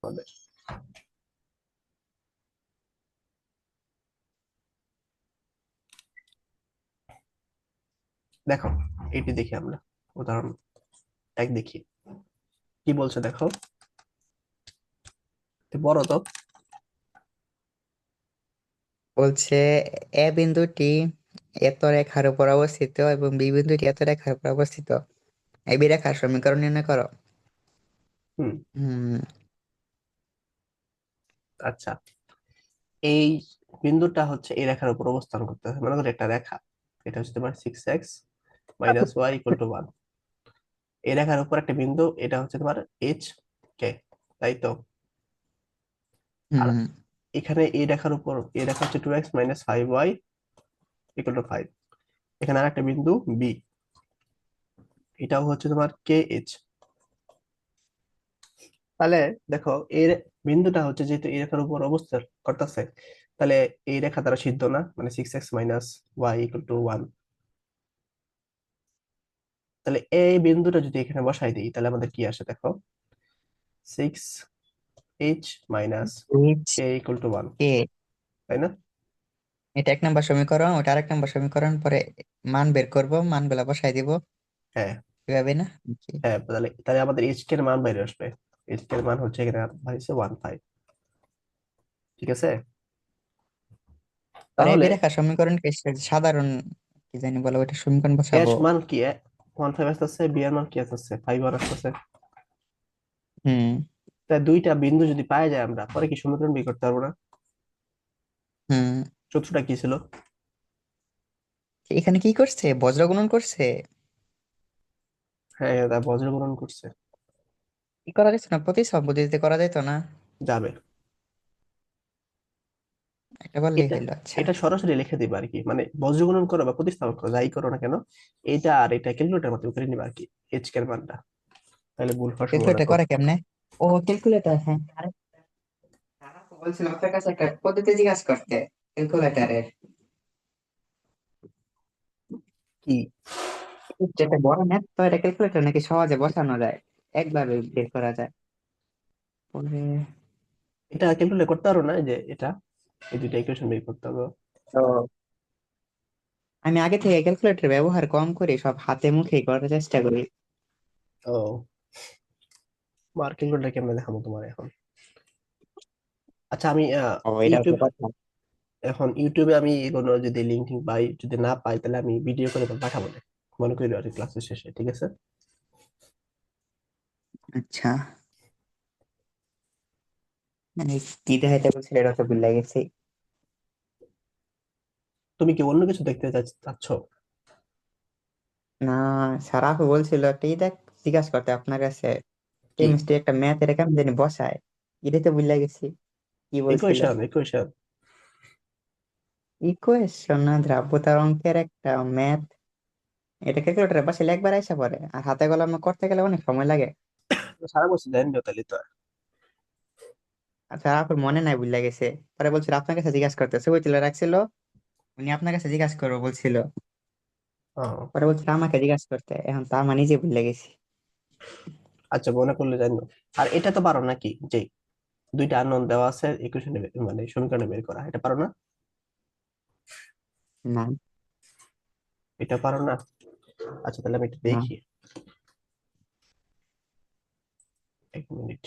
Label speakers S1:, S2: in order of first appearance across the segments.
S1: হবে। দেখো, এটি দেখি আমরা উদাহরণ এক দেখি কি বলছে দেখো। বড় তো।
S2: বলছে এ বিন্দুটি এত রেখার উপর অবস্থিত এবং বি বিন্দুটি এত রেখার উপর অবস্থিত। এই বি রেখার সমীকরণ নির্ণয় করো।
S1: হুম।
S2: হুম।
S1: আচ্ছা, এই বিন্দুটা হচ্ছে এই রেখার উপর অবস্থান করতেছে, মনে করো একটা রেখা। এটা হচ্ছে তোমার 6x - y = 1। এই রেখার উপর একটা বিন্দু, এটা হচ্ছে তোমার এইচ কে, তাই তো? আর
S2: হুম।
S1: এখানে এই রেখার উপর, এই রেখা হচ্ছে 2x - 5y = 5। এখানে আর একটা বিন্দু বি, এটাও হচ্ছে তোমার কে এইচ। তাহলে দেখো, এর বিন্দুটা হচ্ছে যেহেতু এই রেখার উপর অবস্থান করতেছে, তাহলে এই রেখা দ্বারা সিদ্ধ না, মানে 6x - y = 1। তাহলে এই বিন্দুটা যদি এখানে বসাই দিই, তাহলে আমাদের কি আসে দেখো, 6h - k = 1,
S2: কে,
S1: তাই না?
S2: এটা এক নম্বর সমীকরণ, ওটা আরেক নম্বর সমীকরণ, পরে মান বের করব, মানগুলা বসাই দিব,
S1: হ্যাঁ।
S2: এভাবে না? Okay.
S1: হ্যাঁ, তাহলে তাহলে আমাদের এইচ কে এর মান বাইরে আসবে। এইচ কে এর মান হচ্ছে এখানে হচ্ছে 1/5। ঠিক আছে?
S2: পরে এই
S1: তাহলে
S2: বি রেখার সমীকরণ সাধারণ কি জানি বলে, ওইটা সমীকরণ
S1: এর
S2: বসাবো।
S1: মান কি? 1/5 আসতেছে, বি এর মান কি আসতেছে, 5 আসতেছে।
S2: হুম।
S1: তাই দুইটা বিন্দু যদি পাওয়া যায়, আমরা পরে কি সমীকরণ বের করতে পারবো না?
S2: হুম।
S1: সূত্রটা কি ছিল?
S2: এখানে কি করছে, বজ্র গুণন করছে।
S1: হ্যাঁ, তা বজ্র গ্রহণ করছে।
S2: কি করা যাচ্ছে না, প্রতিসম পদ্ধতিতে করা যেত না?
S1: যাবে।
S2: একটা বললেই
S1: এটা
S2: হইলো, আচ্ছা।
S1: এটা সরাসরি লিখে দিবা আর কি, মানে বজ্র গুণন করো বা প্রতিস্থাপন করো, যাই করো না কেন, এটা আর এটা ক্যালকুলেটর মতো করে নিবা আর কি, এইচ কে এর মানটা। তাহলে ভুল হওয়ার সম্ভাবনা
S2: ক্যালকুলেটর
S1: কম।
S2: করে কেমনে? ও, ক্যালকুলেটর, হ্যাঁ। আরে, তারা তো বলছিল আপনার কাছে একটা পদ্ধতি জিজ্ঞাসা করতে ক্যালকুলেটরের।
S1: কি?
S2: যেটা বড় ম্যাথ, তো এটা ক্যালকুলেটর নাকি সহজে বসানো যায়, একবার বের করা যায়। পরে
S1: এটা ক্যালকুলেট করতে পারো না, এই যে এটা, এই দুইটা ইকুয়েশন বের করতে হবে।
S2: তো আমি আগে থেকে ক্যালকুলেটর ব্যবহার কম করি, সব হাতে মুখেই করার চেষ্টা করি।
S1: ও, মার ক্যালকুলেটর কেমনে দেখাবো তোমার এখন? আচ্ছা, আমি
S2: ও, এটা হচ্ছে
S1: ইউটিউব,
S2: কথা।
S1: এখন ইউটিউবে আমি কোনো যদি লিঙ্ক টিঙ্ক পাই, যদি না পাই, তাহলে আমি ভিডিও করে পাঠাবো না, মনে করি আর ক্লাসের শেষে, ঠিক আছে?
S2: আচ্ছা, মানে কি দেখাইতে বলছিল এটা তো ভুলে গেছি।
S1: তুমি কি অন্য কিছু দেখতে চাচ্ছ?
S2: না, সারাফ বলছিল একটা ই দেখ, জিজ্ঞাসা করতে আপনার কাছে,
S1: কি?
S2: কেমিস্ট্রি একটা ম্যাথ এর কেমন জানি বসায়, এটাই তো ভুলে গেছি কি বলছিল।
S1: Equation, equation.
S2: ইকুয়েশন না, দ্রাব্যতার অঙ্কের একটা ম্যাথ, এটা ক্যালকুলেটরের পাশে একবার আইসা পড়ে, আর হাতে কলমে করতে গেলে অনেক সময় লাগে।
S1: সারা বছর দেন তাহলে তো।
S2: আচ্ছা, আপনার মনে নাই, ভুলে গেছে। পরে বলছিল আপনার কাছে জিজ্ঞাসা করতেছে, ওই তুলে রাখছিল, উনি আপনার কাছে জিজ্ঞাসা করবো বলছিল।
S1: ও,
S2: পরে বলছিল আমাকে জিজ্ঞাসা করতে, এখন তা আমি নিজে ভুলে গেছি।
S1: আচ্ছা, মনে করলে জানো। আর এটা তো পারো নাকি, যে দুইটা আননোন দেওয়া আছে, ইকুয়েশন মানে সমীকরণে বের করা, এটা পারো না?
S2: না।
S1: এটা পারো না? আচ্ছা, তাহলে আমি একটু
S2: না।
S1: দেখি। 1 মিনিট।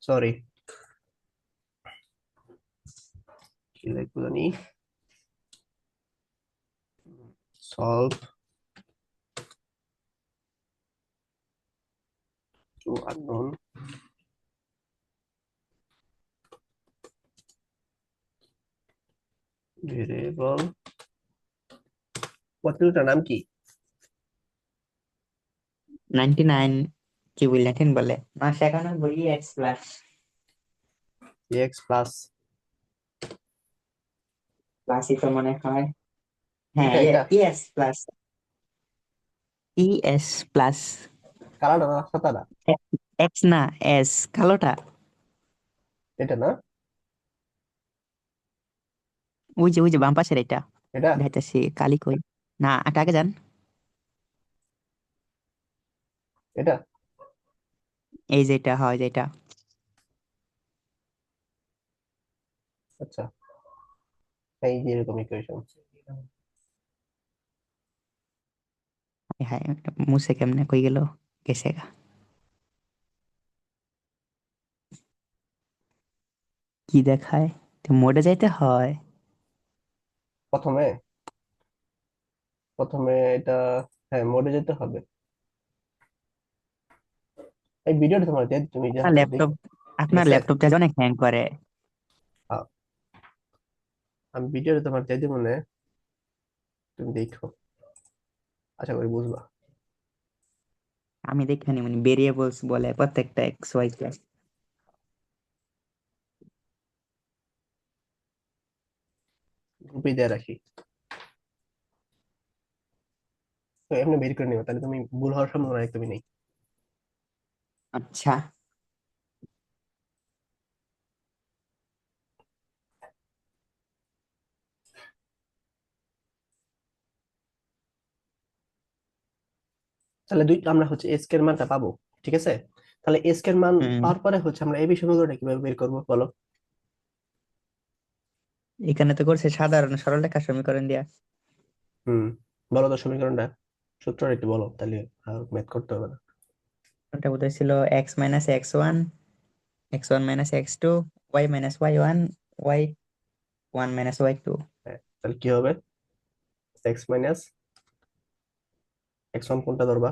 S1: সরি, কি লিখবো জানি। Solve two unknown variable. পদ্ধতিটার নাম কি?
S2: 99, কি বললেন বলে না, সেখানে বলি এক্স প্লাস।
S1: X plus.
S2: প্লাসই তো মনে হয়। হ্যাঁ,
S1: এটা এটা
S2: ইএস প্লাস। ES plus.
S1: কালারটা না, সাদাটা?
S2: এক্স না, এস, কালোটা।
S1: এটা না?
S2: ওই যে বাম পাশের এটা।
S1: এটা
S2: দেখাইতেছি কালি কই, না আগে যান।
S1: এটা
S2: এই যেটা হয় যেটা,
S1: আচ্ছা, এই যে এরকম ইকুয়েশন।
S2: হ্যাঁ মুছে কেমনে কই গেল, গেছে গা। কি দেখায়, মোডে যাইতে হয়।
S1: প্রথমে প্রথমে এটা, হ্যাঁ মোডে যেতে হবে। এই ভিডিওটা তোমার তুমি
S2: আপনার
S1: জাস্ট
S2: ল্যাপটপ,
S1: দেখো, ঠিক
S2: আপনার
S1: আছে?
S2: ল্যাপটপটা অনেক হ্যাং করে।
S1: আ- আমি ভিডিওটা তোমার দিয়ে দিব না, তুমি দেখো, আশা করি বুঝবা।
S2: আমি দেখিনি মানে ভেরিয়েবলস বলে প্রত্যেকটা এক্স ওয়াই প্লাস।
S1: গ্রুপে দিয়ে রাখি, তো এমনি বের করে নিবা, তাহলে তুমি ভুল হওয়ার সম্ভাবনা একদমই নেই।
S2: আচ্ছা,
S1: তাহলে আমরা হচ্ছে এস এর মানটা পাবো, ঠিক আছে? তাহলে এস এর মান
S2: হুম,
S1: পাওয়ার পরে হচ্ছে আমরা এবি সমীকরণটা কিভাবে বের করবো বলো?
S2: এখানে তো করছে সাধারণ সরলরেখা সমীকরণ দিয়া।
S1: হুম, বলো তো সমীকরণটা, সূত্রটা একটু বলো, তাহলে ম্যাথ করতে হবে না।
S2: ওটা বোধহয় ছিল x minus x one, x one minus x two, y minus y one, y one minus y two.
S1: হ্যাঁ, তাহলে কি হবে? এক্স মাইনাস এক্স ওয়ান কোনটা ধরবা?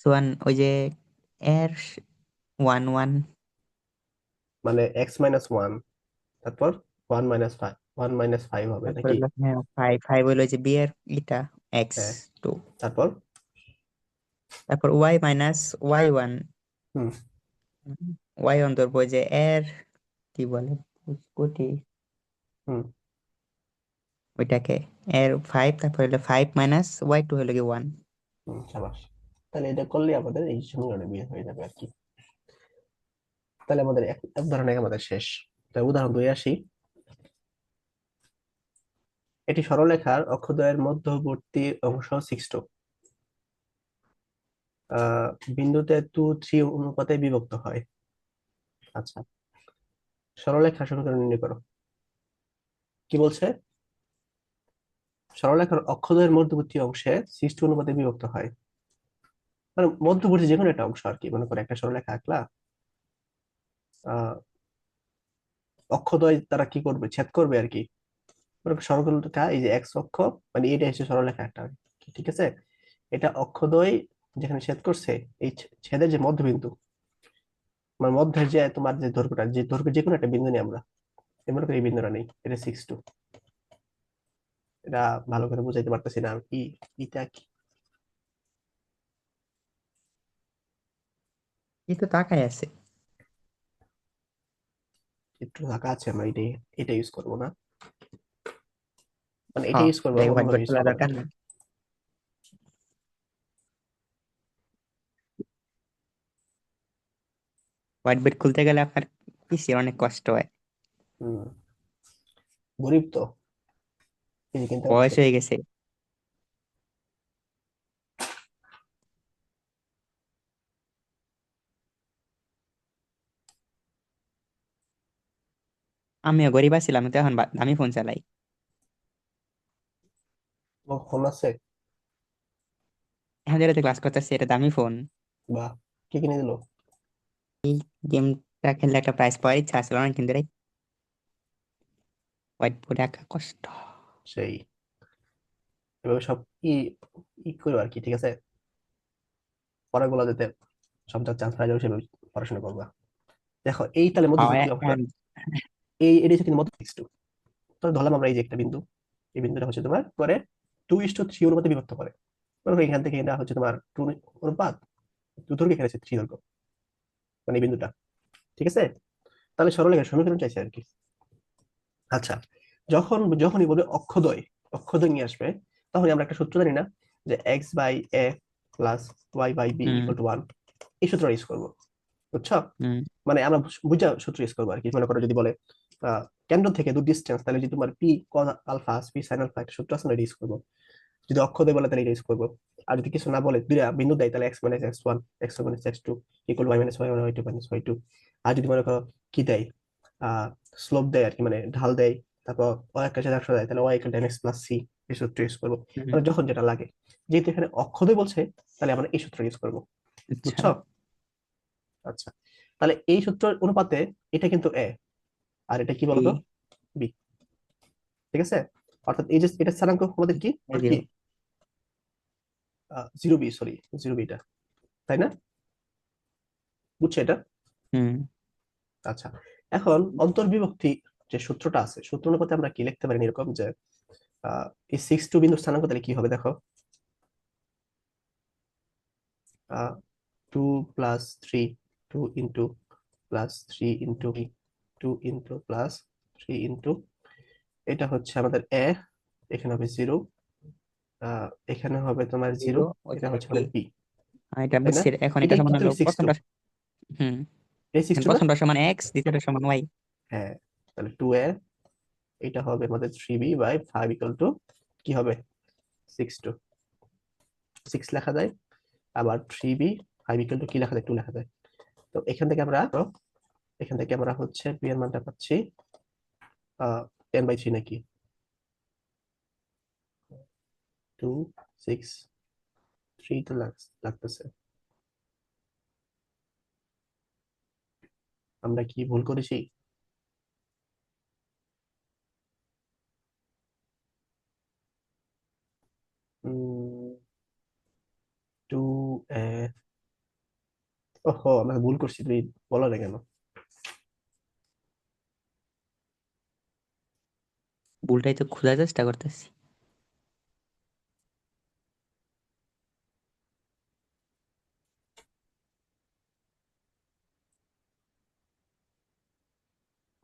S2: ওয়ান ওই যে এর ওয়ান ওয়ান,
S1: মানে এক্স মাইনাস ওয়ান, তারপর ওয়ান মাইনাস ফাইভ হবে
S2: তারপর
S1: নাকি?
S2: হলো হ্যাঁ ফাইভ, ফাইভ হলো যে বি এর এটা এক্স
S1: হ্যাঁ,
S2: টু,
S1: তারপর
S2: তারপর ওয়াই মাইনাস ওয়াই ওয়ান,
S1: হুম
S2: ওয়াই ওয়ান ধরবো ওই যে এর কি বলে কোটি
S1: হুম
S2: ওইটাকে, এর ফাইভ, তারপর হলো ফাইভ মাইনাস ওয়াই টু হলো কি ওয়ান।
S1: হুম, সাবাস। তাহলে এটা করলে আমাদের এই সমীকরণে বিয়ে হয়ে যাবে আর কি। তাহলে আমাদের এক ধরনের আমাদের শেষ। তাই উদাহরণ দুই আসি। এটি সরলরেখার অক্ষদ্বয়ের মধ্যবর্তী অংশ 6 আহ বিন্দুতে 2 3 অনুপাতে বিভক্ত হয়। আচ্ছা, সরলরেখার সমীকরণ নির্ণয় করো। কি বলছে? সরলরেখার অক্ষদ্বয়ের মধ্যবর্তী অংশে 6 অনুপাতে বিভক্ত হয়, মানে মধ্যবর্তী যে কোনো একটা অংশ আর কি। মনে করো একটা সরলরেখা আঁকলা, আহ অক্ষদ্বয় তারা কি করবে, ছেদ করবে আর কি। মনে করো সরলরেখা, এই যে এক্স অক্ষ, মানে এটা হচ্ছে সরলরেখা একটা আর কি, ঠিক আছে? এটা অক্ষদ্বয় যেখানে ছেদ করছে, এই ছেদের যে মধ্যবিন্দু, মানে মধ্যের যে তোমার যে দৈর্ঘ্যটা, যে দৈর্ঘ্য যে কোনো একটা বিন্দু নিয়ে আমরা, মনে করি এই বিন্দুটা নেই, এটা 6 এটা ভালো করে বুঝাইতে পারতেছি না কি, এটা কি
S2: এই তো তাকাই আছে।
S1: একটু ফাঁকা আছে, আমরা এটা এটা ইউজ করবো না, মানে এটা
S2: হ্যাঁ
S1: ইউজ করবো,
S2: দেখ হোয়াইট
S1: অন্যভাবে
S2: বোর্ড
S1: ইউজ
S2: খোলা
S1: করবো না।
S2: দরকার নেই। হোয়াইট বোর্ড খুলতে গেলে আপনার পিসি অনেক কষ্ট হয়,
S1: হম, গরিব তো, এই যে কিনতে
S2: বয়স
S1: পারতেছে না।
S2: হয়ে গেছে। আমিও গরিব ছিলাম, তো এখন দামি ফোন চালাই।
S1: ফোন আছে?
S2: এখন যেটাতে ক্লাস করতেছি এটা দামি ফোন।
S1: বা কি কিনে দিল?
S2: গেমটা খেললে একটা প্রাইজ পাওয়ার ইচ্ছা আসলে অনেক দিন ধরে। হোয়াইট বোর্ডে আঁকা কষ্ট।
S1: সেই, এভাবে সব ই ই করবো আর কি, ঠিক আছে? পড়াগুলো যাতে সব চান্স পাওয়া যাবে সেভাবে পড়াশোনা করবা। দেখো এই তাহলে
S2: হয়
S1: মধ্যবর্তী অংশ, এটা হচ্ছে কিন্তু মধ্য 6 তো ধরলাম আমরা এই যে একটা বিন্দু, এই বিন্দুটা হচ্ছে তোমার করে 2:3 অনুপাতে বিভক্ত করে। মনে করো এখান থেকে এটা হচ্ছে তোমার 2 অনুপাত, দৈর্ঘ্য এখানে আছে 3 দৈর্ঘ্য, মানে এই বিন্দুটা, ঠিক আছে? তাহলে সরলরেখার সমীকরণ চাইছে আর কি। আচ্ছা, যখনই বলবে অক্ষদ্বয়, অক্ষদ্বয় নিয়ে আসবে, তখনই আমরা একটা সূত্র জানি না, যে x by a plus y by b
S2: hmm
S1: equal to 1, এই সূত্রটা ইউজ করবো, বুঝছো?
S2: হুম
S1: মানে আমরা বুঝা সূত্র ইউজ করবো আর কি। মনে করো যদি বলে কেন্দ্র থেকে দূর ডিস্টেন্স, তাহলে যদি তোমার p cos alpha p sine alpha একটা সূত্র আছে না, এটা ইউজ করবো। যদি অক্ষ দেয় বলে তাহলে এটা ইউজ করবো। আর যদি কিছু না বলে দুইটা বিন্দু দেয়, তাহলে x minus x one, x one minus x two equal y minus y one, y two minus y two. আর যদি মনে করো কি দেয়, স্লোপ দেয় আর কি, মানে ঢাল দেয়, তারপর ওয়াই এর কাছে 100 দেয়, তাহলে y equal ten x plus c, এই সূত্র ইউজ করবো।
S2: হুম,
S1: মানে যখন যেটা লাগে। যেহেতু এখানে অক্ষদয় বলছে, তাহলে আমরা এই সূত্র ইউজ করবো।
S2: আচ্ছা।
S1: বুঝছো? আচ্ছা, তাহলে এই সূত্রের অনুপাতে এটা কিন্তু এ, আর এটা কি
S2: বি
S1: বলতো, বি। ঠিক আছে? অর্থাৎ এই যে এটা স্থানাঙ্ক আমাদের কি কি
S2: জিরো।
S1: 0b, সরি 0b এটা, তাই না? বুঝছো এটা?
S2: হুম।
S1: আচ্ছা, এখন অন্তর্বিভক্তি যে সূত্রটা আছে, সূত্র অনুপাতে আমরা কি লিখতে পারি এরকম যে এই 6 টু বিন্দু স্থানাঙ্ক তাহলে কি হবে দেখো, 2 + 3, 2 + 3 বি, 2 + 3 এটা হচ্ছে আমাদের এ, এখানে হবে 0, এখানে হবে তোমার 0,
S2: জিরো
S1: এটা
S2: ওইখানে
S1: হচ্ছে
S2: বি।
S1: আমাদের বি,
S2: এটা
S1: তাই না?
S2: বুঝছি, এখন এটা
S1: এটাই
S2: সমান
S1: কিন্তু
S2: হলো
S1: এই 6 2,
S2: প্রথমটা। হুম।
S1: এই 6
S2: এখন
S1: 2 না?
S2: প্রথমটা সমান এক্স, দ্বিতীয়টা সমান ওয়াই।
S1: হ্যাঁ, তাহলে 2a, এটা হবে আমাদের 3b/5 কি হবে, 6 2, 6 লেখা যায়। আবার 3b/5 কি লেখা যায়, 2 লেখা যায়। তো এখান থেকে আমরা হচ্ছে বি এর মানটা পাচ্ছি 10/3 নাকি, 2 6 3 তো লাগতেছে। আমরা কি ভুল করেছি? 2, ওহো আমরা ভুল করছি, তুমি বলো না কেন?
S2: ভুলটাই তো খোঁজার চেষ্টা করতেছি।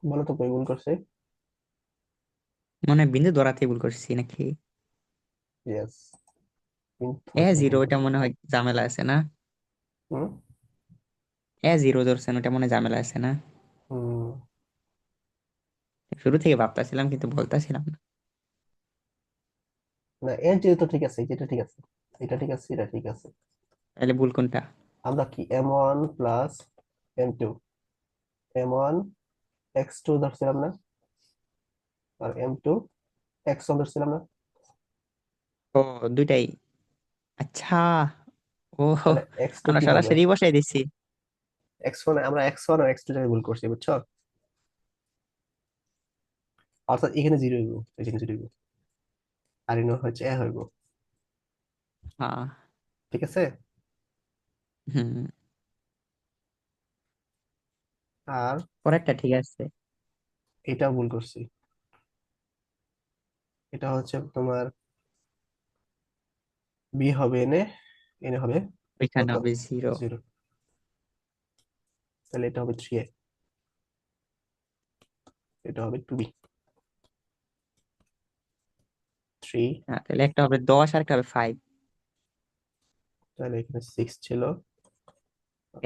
S1: বলো তো কই ভুল করছে।
S2: মনে হয় বিন্দু ধরাতেই ভুল করছি নাকি?
S1: ইয়েস, কিন্তু
S2: এ
S1: হচ্ছে
S2: জিরো,
S1: ভুল
S2: ওটা
S1: করছে।
S2: মনে হয় ঝামেলা আছে না?
S1: হুম
S2: এ জিরো ধরছেন, ওটা মনে হয় ঝামেলা আছে না?
S1: হুম
S2: শুরু থেকে ভাবতেছিলাম কিন্তু বলতেছিলাম না।
S1: না, এর যেহেতু ঠিক আছে, যেটা ঠিক আছে, এটা ঠিক আছে, এটা ঠিক আছে।
S2: তাহলে ভুল কোনটা?
S1: আমরা কি m1 plus m2, m1 x2 ধরছিলাম না, আর m2 x1 ধরছিলাম না?
S2: ও, দুইটাই। আচ্ছা। ও,
S1: তাহলে x2
S2: আমরা
S1: কি হবে,
S2: সরাসরি বসাই দিছি।
S1: x1, আমরা x1 আর x2 জায়গায় ভুল করছি, বুঝছো? অর্থাৎ এখানে 0 হইব, এখানে 0 হইব, আর এখানে হচ্ছে এ হইব।
S2: হ্যাঁ।
S1: ঠিক আছে?
S2: হুম।
S1: আর
S2: পরেরটা ঠিক আছে।
S1: এটাও ভুল করছি, এটা হচ্ছে তোমার বি হবে এনে, এনে হবে
S2: ওইখানে
S1: কত,
S2: হবে জিরো।
S1: 0, তাহলে এটা হবে 3a, এটা হবে 2b, 3,
S2: হ্যাঁ, তাহলে একটা হবে 10 আর একটা হবে 5।
S1: তাহলে এখানে 6 ছিল,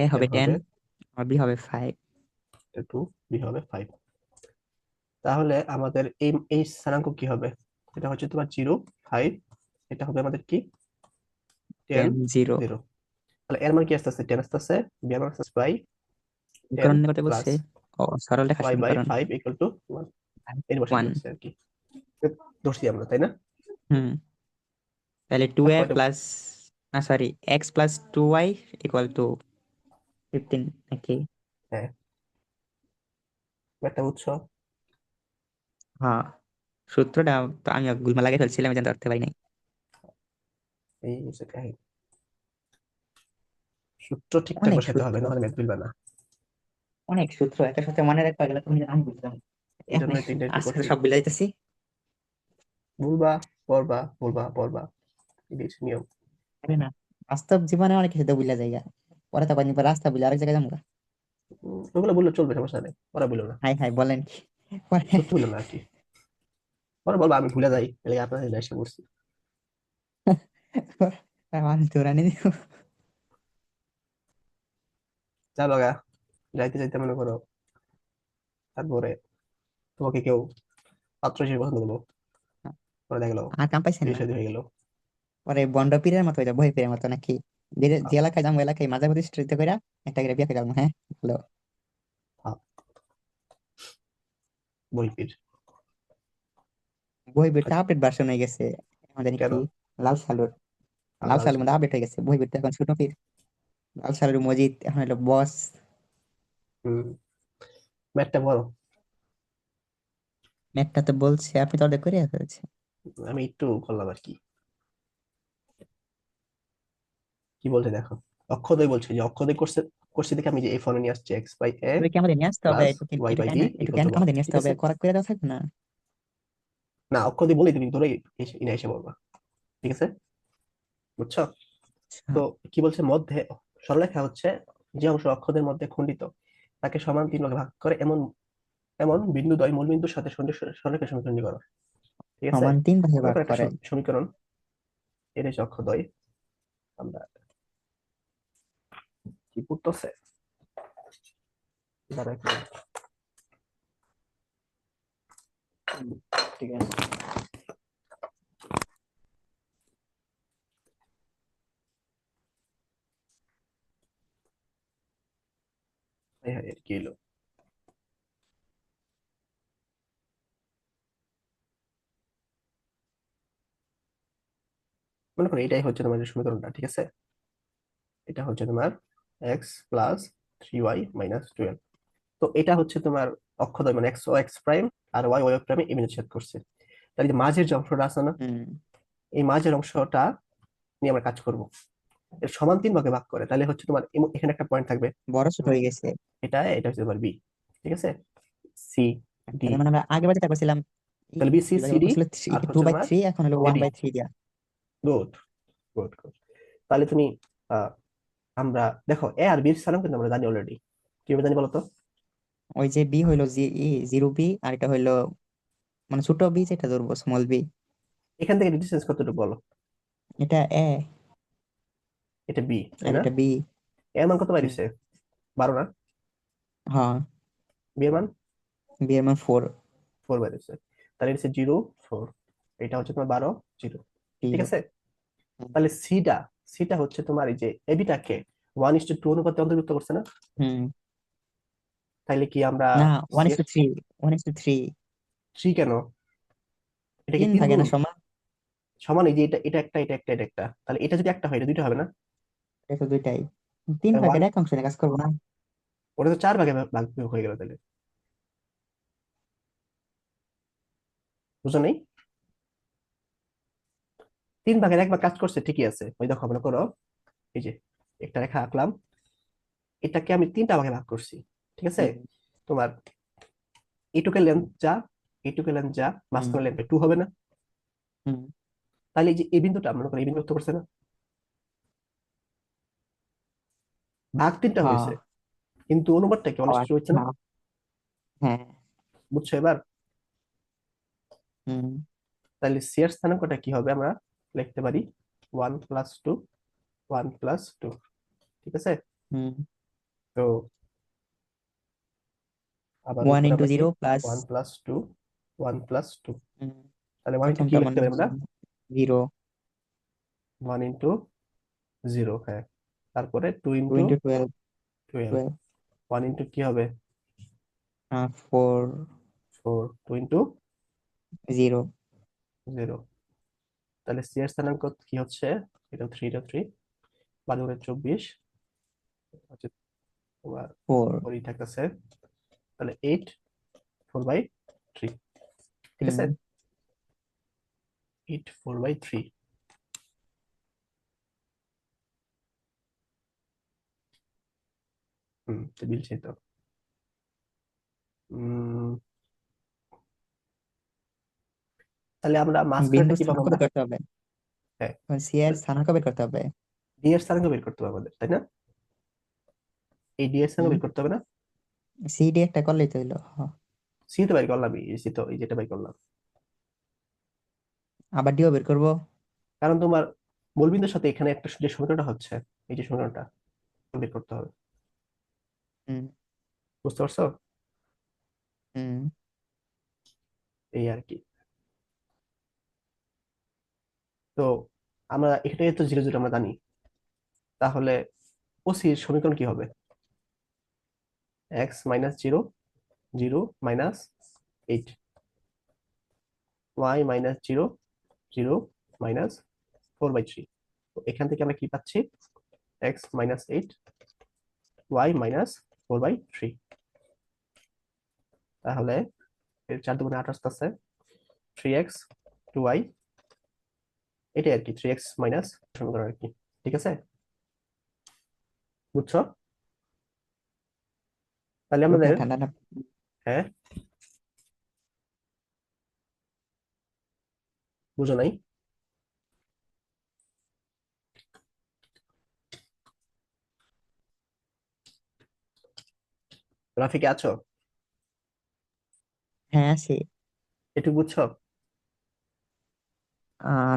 S2: এ
S1: এ
S2: হবে 10
S1: হবে
S2: আর বি হবে 5।
S1: 2, বি হবে 5। তাহলে আমাদের এই এই স্থানাঙ্ক কি হবে, এটা হচ্ছে তোমার 0 5, এটা হবে আমাদের কি 10
S2: 10 0।
S1: 0। তাহলে এর মান কি আসতেছে, 10 আসতেছে, বি এর মান আসতেছে বাই 10
S2: সমীকরণ করতে
S1: প্লাস
S2: বলছে। ও, সরল রেখা
S1: ওয়াই বাই
S2: সমীকরণ।
S1: 5 1, এর বসে
S2: 1।
S1: দিচ্ছে আর কি, ধরছি আমরা, তাই না?
S2: হুম। তাহলে টু
S1: আর
S2: এ
S1: কয়টা,
S2: প্লাস, না sorry, x plus 2y equal to 15 নাকি?
S1: হ্যাঁ, একটা উৎস।
S2: হ্যাঁ। সূত্রটা তো আমি গুলমাল লাগে ফেলছিলাম, জানতে ধরতে পারি নাই।
S1: এই হচ্ছে কাহিনী, সূত্র ঠিকঠাক
S2: অনেক
S1: বসাইতে হবে,
S2: সূত্র,
S1: নাহলে ম্যাথ মিলবে না।
S2: অনেক সূত্র একটা সাথে মনে রাখতে গেলে তুমি আমি বুঝলাম।
S1: এটা
S2: এমনি
S1: নয় তিনটা একটু
S2: আজকে তো
S1: কঠিন।
S2: সব বিলাইতেছি।
S1: ভুলবা, পড়বা, ভুলবা, পড়বা, এই হচ্ছে নিয়ম।
S2: আরে না, বাস্তব জীবনে অনেক কিছু তো বুঝলা জায়গা। পরে তো কদিন পর রাস্তা বুঝলে আরেক জায়গায় যাবো।
S1: ওগুলো বললে চলবে, সমস্যা নেই, ওরা বললো না,
S2: হাই হাই বলেন কি? পরে
S1: সত্যি বললো না আর কি, ওরা বলবো আমি ভুলে যাই, তাহলে আপনার এসে বলছি।
S2: আমার দৌড়ানি দিব।
S1: চলো গা, যাইতে যাইতে মনে করো তারপরে তোমাকে কেউ পাত্র হিসেবে পছন্দ করলো, পরে দেখা গেলো
S2: আর কাম পাইছেন
S1: বিয়ে
S2: না?
S1: শাদী হয়ে গেল।
S2: পরে বন্ড পীরের মতো হইলো, বহি পীরের মতো নাকি? যে এলাকায় যাবো এলাকায় মাঝে প্রতিষ্ঠিত করে একটা করে বিয়ে করে যাবো, হ্যাঁ ভালো।
S1: বহিপীর।
S2: বহি পীর তো আপডেট ভার্সন হয়ে গেছে, আমাদের
S1: কেন?
S2: কি লাল সালুর, লাল
S1: লাল
S2: সালুর
S1: সাল।
S2: মধ্যে আপডেট হয়ে গেছে। বহি পীর তো এখন ছোট পীর, লাল সালুর মজিদ এখন হলো বস।
S1: হম। ম্যাথটা বড়।
S2: ম্যাটটা তো বলছে, আপনি তো অর্ধেক করে ফেলছে।
S1: আমি একটু করলাম আর কি। কি বলছে দেখো, অক্ষদয় বলছে যে অক্ষদয় করছে, করছি দেখে আমি যে এই ফর্মে নিয়ে আসছি এক্স বাই এ
S2: তবে কি আমাদের নিয়ে আসতে হবে?
S1: প্লাস
S2: একটু
S1: ওয়াই
S2: একটু
S1: বাই
S2: কেন,
S1: বি
S2: একটু
S1: ইকুয়াল
S2: কেন
S1: টু ওয়ান,
S2: আমাদের নিয়ে
S1: ঠিক
S2: আসতে হবে?
S1: আছে?
S2: করা করে দেওয়া থাকবে না?
S1: না, অক্ষদয় বলেই তুমি ধরে ইনা এসে বলবা, ঠিক আছে? বুঝছো?
S2: আচ্ছা।
S1: তো কি বলছে, মধ্যে সরলরেখা হচ্ছে যে অংশ অক্ষদের মধ্যে খণ্ডিত তাকে সমান তিন ভাগে ভাগ করে এমন এমন বিন্দুদ্বয় মূল বিন্দুর সাথে সরলরেখা সমীকরণটি করো, ঠিক আছে?
S2: সমান তিন ভাগে
S1: মনে
S2: ভাগ
S1: করো একটা
S2: করে।
S1: সমীকরণ, এর হচ্ছে অক্ষদ্বয়। আমরা কি পড়তেছে, দাঁড়া একটু। ঠিক আছে। হ্যাঁ হ্যাঁ, এর কি হলো, মনে করো এটাই হচ্ছে তোমার যে সমীকরণটা, ঠিক আছে? এটা হচ্ছে তোমার এক্স প্লাস 3y - 12। তো এটা হচ্ছে তোমার অক্ষদ্বয়, মানে এক্স ও এক্স প্রাইম আর ওয়াই ওয়াই প্রাইমে এই বিন্দু ছেদ করছে। তাহলে যে মাঝের যে অংশটা আছে না,
S2: হুম।
S1: এই মাঝের অংশটা নিয়ে আমরা কাজ করব। এর সমান তিন ভাগে ভাগ করে, তাহলে হচ্ছে তোমার এখানে একটা পয়েন্ট থাকবে,
S2: বড় ছোট হয়ে গেছে।
S1: এটা হচ্ছে তোমার বি, ঠিক আছে? সি ডি,
S2: তাহলে মানে আমরা আগে বাজেটা করছিলাম,
S1: তাহলে বি সি
S2: কি
S1: সি
S2: জায়গা
S1: ডি
S2: করছিল
S1: আর
S2: টু
S1: হচ্ছে
S2: বাই
S1: তোমার
S2: থ্রি এখন হলো ওয়ান
S1: এডি।
S2: বাই থ্রি দিয়া।
S1: Good, good, good. তাহলে তুমি আহ, আমরা দেখো এ আর বির স্থানাঙ্ক কিন্তু আমরা জানি অলরেডি। কিভাবে জানি বলো তো?
S2: ওই যে বি হইলো জিরো বি, আর এটা হইলো মানে ছোট বি যেটা ধরবো স্মল বি।
S1: এখান থেকে ডিস্টেন্স কতটুকু বলো?
S2: এটা এ,
S1: এটা বি, তাই
S2: আর
S1: না?
S2: এটা বি।
S1: এর মান কত বাইরেছে? 12 না?
S2: হ্যাঁ,
S1: বি এর মান
S2: বি এর মান 4।
S1: 4 বাইরেছে। তাহলে এটা হচ্ছে 0 4, এটা হচ্ছে তোমার 12 0, ঠিক
S2: 0।
S1: আছে? তাহলে সিটা হচ্ছে তোমার এই যে এবিটাকে 1:2 অনুপাতে অন্তর্ভুক্ত করছে না?
S2: হুম।
S1: তাইলে কি আমরা
S2: না, ওয়ান
S1: সি
S2: ইস
S1: এর
S2: টু থ্রি, 1:3।
S1: 3 কেন? এটা কি
S2: তিন
S1: 3
S2: ভাগে
S1: গুণ
S2: না সমান?
S1: সমান? এই যে এটা এটা একটা এটা একটা এটা একটা, তাহলে এটা যদি একটা হয় এটা দুইটা হবে না?
S2: এটা তো দুইটাই। তিন
S1: তাহলে ওয়ান,
S2: ভাগের এক অংশ নিয়ে কাজ করবো না?
S1: ওটা তো 4 ভাগে ভাগ বিয়োগ হয়ে গেল তাহলে, বুঝো নেই? 3 ভাগের 1 ভাগ কাজ করছে ঠিকই আছে, ওই দেখো মনে করো এই যে একটা রেখা আঁকলাম, এটাকে আমি 3টা ভাগে ভাগ করছি, ঠিক আছে?
S2: হুম।
S1: তোমার এইটুকের লেন্থ যা, এইটুকের লেন্থ যা,
S2: হুম।
S1: মাঝখানের লেন্থ 2 হবে না?
S2: হুম।
S1: তাহলে এই যে এই বিন্দুটা মনে করো এই বিন্দু করছে না, ভাগ 3টা
S2: হ্যাঁ।
S1: হয়েছে, কিন্তু অনুপাতটা কি
S2: ও
S1: 1:2 হচ্ছে না?
S2: আচ্ছা। হ্যাঁ।
S1: বুঝছো এবার?
S2: হুম।
S1: তাহলে সি এর স্থানাঙ্কটা কি হবে, আমরা লিখতে পারি 1+2, 1+2, ঠিক আছে?
S2: হুম।
S1: তো আবার
S2: ওয়ান
S1: উপরে
S2: ইন্টু
S1: আমরা কি,
S2: জিরো প্লাস।
S1: 1+2, 1+2,
S2: হুম,
S1: তাহলে 1 ইন্টু কি
S2: প্রথমটা
S1: লিখতে
S2: মানে
S1: পারি আমরা?
S2: জিরো।
S1: 1 ইন্টু 0, হ্যাঁ। তারপরে two
S2: two
S1: into
S2: into twelve.
S1: Twelve
S2: twelve.
S1: 1 into কি হবে?
S2: 4।
S1: 4,
S2: জিরো।
S1: 2 ইন্টু 0। তাহলে সি এর স্থানাঙ্ক কি হচ্ছে? এটা 3, এটা 3, 12×24 হচ্ছে তোমার
S2: ফোর।
S1: 4ই থাকতেছে, তাহলে 8 4/3, ঠিক
S2: হুম।
S1: আছে? 8 4/3। তো মিলছে তো। উম, তাহলে আমরা মাঝখানেরটা
S2: বিন্দু
S1: কি পাবো
S2: স্থানাঙ্ক
S1: আমরা?
S2: বের করতে হবে,
S1: হ্যাঁ,
S2: সি এর স্থানাঙ্ক বের করতে হবে।
S1: ডি এর স্থানাঙ্ক বের করতে হবে আমাদের, তাই না? এই ডি এর স্থানাঙ্ক
S2: হুম।
S1: বের করতে হবে না?
S2: সি ডি একটা করলেই তো হইলো, হ্যাঁ।
S1: সি তো বের করলাম, সি তো এই যেটা বের করলাম,
S2: আবার ডিও বের করবো।
S1: কারণ তোমার মূলবিন্দুর সাথে এখানে একটা যে সমীকরণটা হচ্ছে, এই যে সমীকরণটা বের করতে হবে,
S2: হুম।
S1: বুঝতে পারছো?
S2: হুম।
S1: এই আর কি। তো আমরা এটাই তো 0 0 আমরা জানি। তাহলে ওসির সমীকরণ কি হবে? X minus 0 0 minus 8, y minus 0 0 minus 4/3। তো এখান থেকে আমরা কি পাচ্ছি? X minus 8, y minus 4/3। তাহলে এর 4 দুগুণে 8 আসতেছে 3x 2y, এটাই আর কি 3x মাইনাস সমীকরণ আর কি। ঠিক আছে, বুঝছো? তাহলে
S2: বুঝলাম,
S1: আমাদের,
S2: ঠান্ডাটা।
S1: হ্যাঁ, বুঝো নাই? রাফিকে আছো?
S2: হ্যাঁ, আছি।
S1: একটু বুঝছো?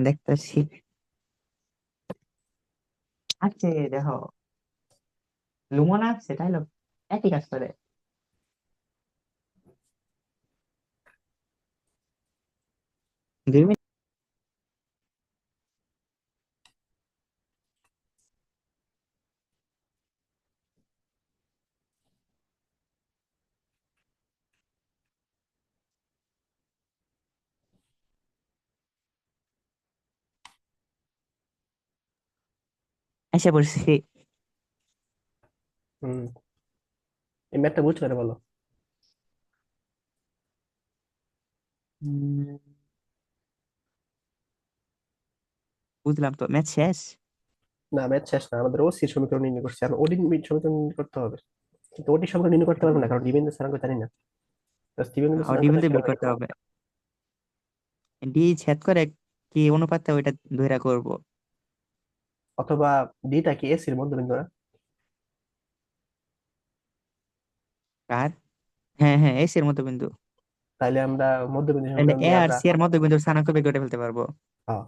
S2: দেখতেছি। আছে, দেখো। লুমন আছে, তাই না? একই কাজ করে। 2 মিনিট। এসে পড়ছি।
S1: হুম, এই ম্যাথটা বুঝছো না বলো?
S2: উম, বুঝলাম তো, ম্যাচ শেষ।
S1: না, ম্যাথ শেষ না, আমাদের ওসি সমীকরণ নির্ণয় করছি, আর ওডি সমীকরণ নির্ণয় করতে হবে। কিন্তু ওডি সমীকরণ নির্ণয় করতে পারবো না, কারণ ডিভিয়েন্ট স্যারাঙ্ক জানি না। জাস্ট ডিভিয়েন্ট স্যারাঙ্কটা
S2: ডিভিডেন্ড বের
S1: সেভাবে
S2: করতে
S1: লিখবো।
S2: হবে। ডি ছেদ করে কি অনুপাতে ওইটা ধইরা করব।
S1: অথবা ডিটা কি এসির মধ্যবিন্দু না?
S2: আর হ্যাঁ, হ্যাঁ, এস এর মতো বিন্দু।
S1: তাইলে আমরা মধ্যবিন্দু
S2: তাহলে
S1: সমীকরণ
S2: এ
S1: দিয়ে
S2: আর
S1: আমরা,
S2: সি এর মতো বিন্দুর স্থানাঙ্ক বের করে ফেলতে পারবো।
S1: হ্যাঁ,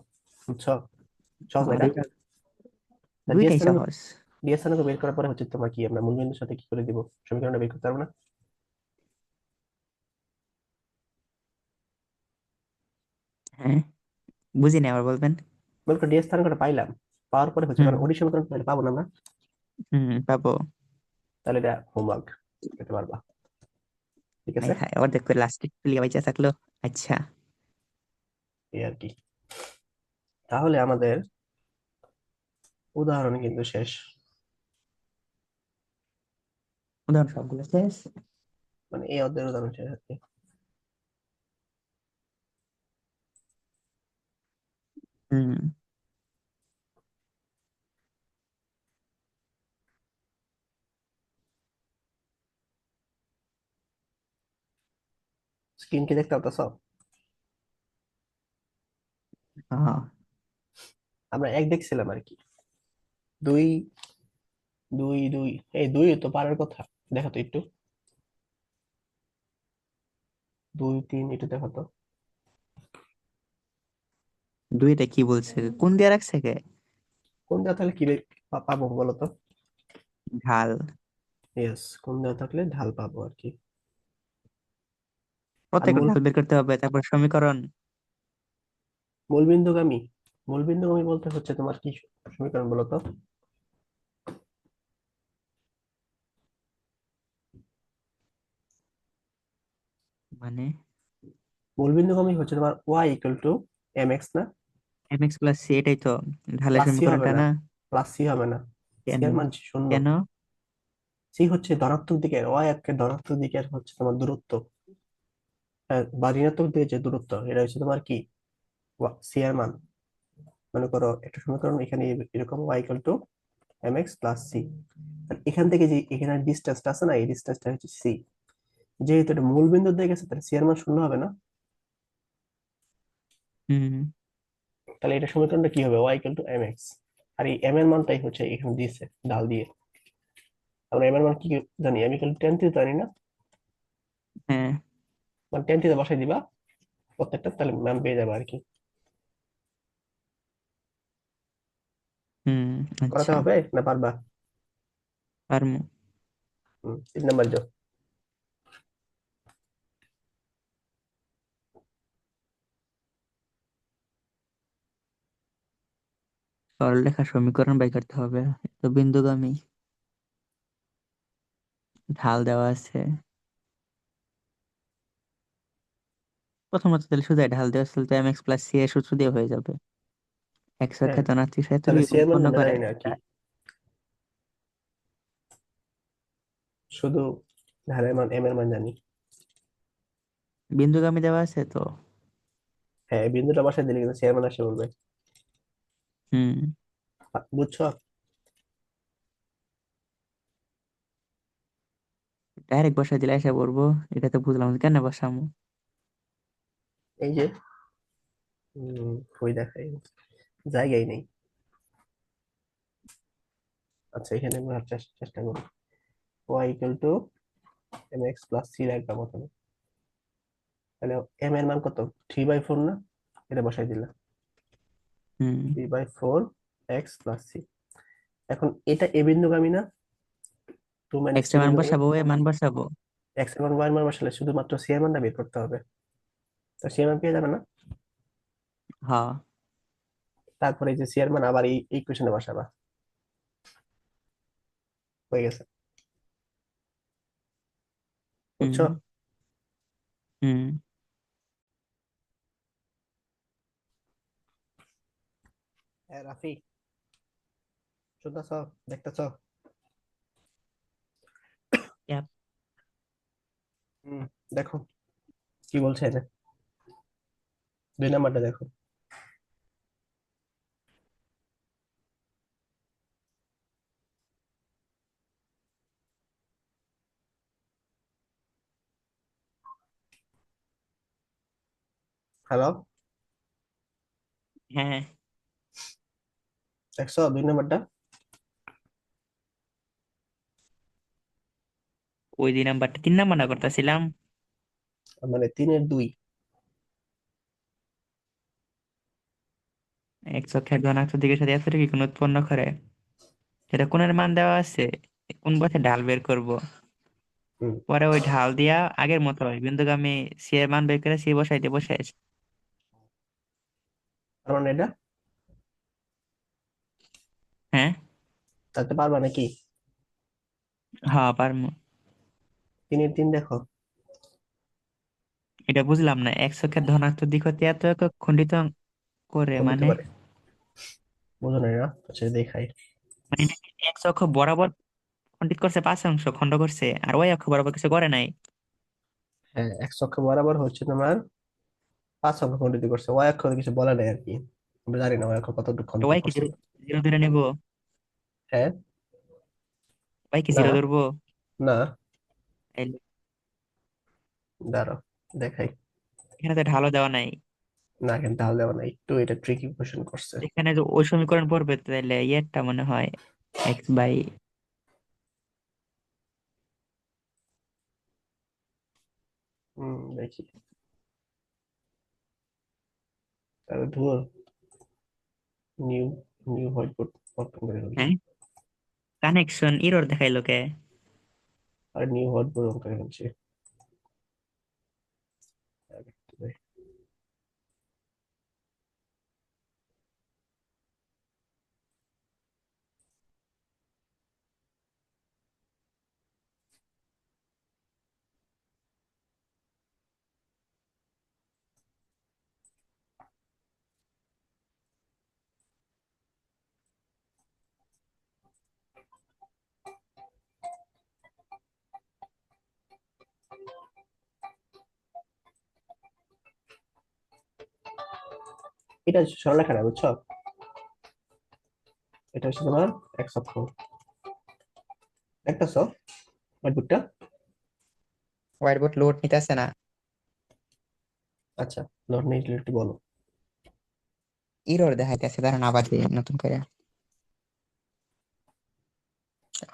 S1: বুঝছো? সহজ না এটা?
S2: দুইটা,
S1: ডিএস
S2: দুইটাই
S1: স্যারাঙ্ক,
S2: সহজ।
S1: ডিএস স্যারাঙ্ক বের করার পরে হচ্ছে তোমার কি আমরা মূলবিন্দুর সাথে কি করে দিব? সমীকরণটা বের করতে পারবো না?
S2: হ্যাঁ, বুঝিনি, আবার বলবেন।
S1: মনে করো ডিএস স্যারাঙ্কটা পাইলাম, পাওয়ার পরে হচ্ছে
S2: হুম,
S1: কারণ ওডি সমীকরণ তাহলে পাবো না আমরা।
S2: হুম, পাবো।
S1: তাহলে এটা হোমওয়ার্ক পেতে পারবা। ঠিক
S2: আই
S1: আছে,
S2: হায়, অর্ধেক করে লাস্টে লিয়ে বাইচা থাকলো। আচ্ছা।
S1: এই আর কি। তাহলে আমাদের উদাহরণ কিন্তু শেষ।
S2: উদাহরণ সবগুলো শেষ।
S1: মানে এই অধ্যায়ের উদাহরণ শেষ আর কি।
S2: হুম।
S1: স্ক্রিন কি দেখতে পাচ্ছ?
S2: হ্যাঁ,
S1: আমরা এক দেখছিলাম আর কি, দুই, দুই দুই, এই দুই তো পারার কথা। দেখো তো একটু, 2 3 একটু দেখো তো।
S2: দুইটা কি বলছে, কোন দিয়ে রাখছে কে?
S1: কোন দেওয়া থাকলে কি পাবো বলো তো?
S2: ঢাল।
S1: ইয়েস, কোন দেওয়া থাকলে ঢাল পাবো আর কি। আর
S2: প্রত্যেকটা ঢাল বের করতে হবে, তারপর সমীকরণ।
S1: মূলবিন্দুগামী, মূলবিন্দুগামী বলতে হচ্ছে তোমার কি সমীকরণ বলো তো?
S2: মানে
S1: মূলবিন্দুগামী হচ্ছে তোমার y equal to m x না?
S2: এম এক্স প্লাস সি, এটাই তো ঢালের
S1: প্লাস সি হবে
S2: সমীকরণটা
S1: না,
S2: না?
S1: প্লাস সি হবে না, সি
S2: কেন?
S1: এর মান শূন্য।
S2: কেন?
S1: সি হচ্ছে ধনাত্মক দিকের, ওয়াই একের ধনাত্মক দিকের হচ্ছে তোমার দূরত্ব, হ্যাঁ, বা ঋণাত্মক দিকে যে দূরত্ব, এটা হচ্ছে তোমার কি সি এর মান। মনে করো একটা সমীকরণ এখানে এরকম y equal to m x plus c, এখান থেকে যে এখানে ডিস্টেন্সটা আছে না, এই ডিস্টেন্সটা হচ্ছে সি। যেহেতু এটা মূল বিন্দু দিয়ে গেছে, তাহলে সি এর মান শূন্য হবে না?
S2: হুম,
S1: তাহলে এটা সমীকরণটা কি হবে? Y equal to m x, আর এই এম এর মানটাই হচ্ছে এখানে দিয়েছে ঢাল দিয়ে। আমরা এম এর মান কি জানি? M equal to tan theta জানি না?
S2: হ্যাঁ,
S1: মানে টেন থিটা বসাই দিবা প্রত্যেকটা, তাহলে ম্যাম পেয়ে যাবে আর কি।
S2: হুম,
S1: করাতে
S2: আচ্ছা,
S1: হবে না পারবা?
S2: পারমু।
S1: 3 নাম্বার যাও।
S2: সরলরেখা সমীকরণ বাই করতে হবে। তো বিন্দুগামী ঢাল দেওয়া আছে। প্রথমত তাহলে সোজা ঢাল দেওয়া আছে, তো mx প্লাস c এর সূত্র দিয়ে হয়ে যাবে। x
S1: হ্যাঁ,
S2: অক্ষে ধনাত্মক সাথে
S1: তাহলে সি এর মান
S2: উৎপন্ন
S1: আমরা
S2: করে
S1: জানি না কি, শুধু ঢালের মান এম এর মান জানি।
S2: বিন্দুগামী দেওয়া আছে তো।
S1: হ্যাঁ, এই বিন্দুটা বসায় দিলে কিন্তু সি এর মান আসে বলবে।
S2: হুম।
S1: বুঝছো?
S2: ডাইরেক্ট বসাই দিলে এসে পড়বো। এটা তো বুঝলাম না, কেন বসামু?
S1: এই যে ওই দেখাই জায়গায় নেই। আচ্ছা, এখানে আমরা চেষ্টা করি y equal to m x plus c রাখবা প্রথমে। তাহলে এম এর মান কত, 3/4 না? এটা বসাই দিলাম,
S2: হুম।
S1: 3/4 x প্লাস সি। এখন এটা এ বিন্দুগামী না, 2 -
S2: এক্স
S1: সি
S2: এর মান
S1: বিন্দুগামী।
S2: বসাবো, এর মান বসাবো।
S1: এক্স এর মান y এর মান বসালে শুধুমাত্র সি এর মানটা বের করতে হবে। তো সি এর মান পেয়ে যাবে না?
S2: হ্যাঁ।
S1: তারপরে এই যে সি এর মান আবার এই ইকুয়েশনে বসাবা, হয়ে গেছে।
S2: হুম।
S1: বুঝছো?
S2: হুম।
S1: হ্যাঁ রাফি, শুনতেছ, দেখতেছ?
S2: Yep.
S1: হুম, দেখো কি বলছে এটা, 2 নাম্বারটা দেখো। হ্যালো,
S2: হ্যাঁ,
S1: দেখছো 2 নাম্বারটা?
S2: ওই 2 নাম্বারটা 3 নাম্বার না করতেছিলাম।
S1: মানে 3-এর 2।
S2: এক্স অক্ষের ধনাত্মক দিকের সাথে এতটুকু কোণ উৎপন্ন করে। সেটা কোণের মান দেওয়া আছে, কোন পথে ঢাল বের করব।
S1: হুম,
S2: পরে ওই ঢাল দিয়া আগের মতো হয় বিন্দুগামী সি এর মান বের করে সি বসাইতে বসাইছে।
S1: তার মানে এটা
S2: হ্যাঁ।
S1: তাতে পারবা নাকি?
S2: হ্যাঁ পারমু।
S1: 3-এর 3 দেখো।
S2: এটা বুঝলাম না, এক্স অক্ষের ধনাত্মক দিক হতে এত একক খণ্ডিত করে
S1: কোন দিতে
S2: মানে?
S1: পারে, বুঝো না না? আচ্ছা দেখাই।
S2: মানে এক্স অক্ষ বরাবর খণ্ডিত করছে 5 অংশ খণ্ড করছে, আর ওই অক্ষ বরাবর কিছু করে নাই।
S1: হ্যাঁ, এক্স অক্ষ বরাবর হচ্ছে তোমার 5 অক্ষ খণ্ডিত করছে, ওয়াই অক্ষ কিছু বলে নাই আর কি। আমরা জানি না ওয়াই অক্ষ কতটুকু খণ্ডিত
S2: ওয়াই কি
S1: করছে।
S2: জিরো জিরো ধরে নিব?
S1: হ্যাঁ।
S2: ওয়াই কি
S1: না,
S2: জিরো ধরবো?
S1: না,
S2: তাইলে
S1: দাঁড়াও দেখাই।
S2: এখানে তো ঢালও দেওয়া নাই।
S1: না, কিন্তু তাহলে দেওয়া না, একটু এটা ট্রিকি কোশ্চেন করছে।
S2: এখানে যে ওই সমীকরণ পড়বে, তাহলে ইয়েরটা মনে হয় এক্স বাই।
S1: দেখি, তাহলে ধুর, new new white board open করে ফেলছি।
S2: হ্যাঁ, কানেকশন এরর দেখাইলো কে?
S1: আর নিউ হোয়াইট বোর্ড ওপেন করে ফেলছি। এটা সরলরেখা না, বুঝছো? এটা হচ্ছে তোমার এক্স অক্ষ, দেখতেছো হোয়াইট বোর্ডটা?
S2: হোয়াইট বোর্ড লোড নিতেছে না।
S1: আচ্ছা, নোট নেই একটু বলো।
S2: এরর দেখাইতেছে, দাঁড়ান আবার দিই নতুন করে।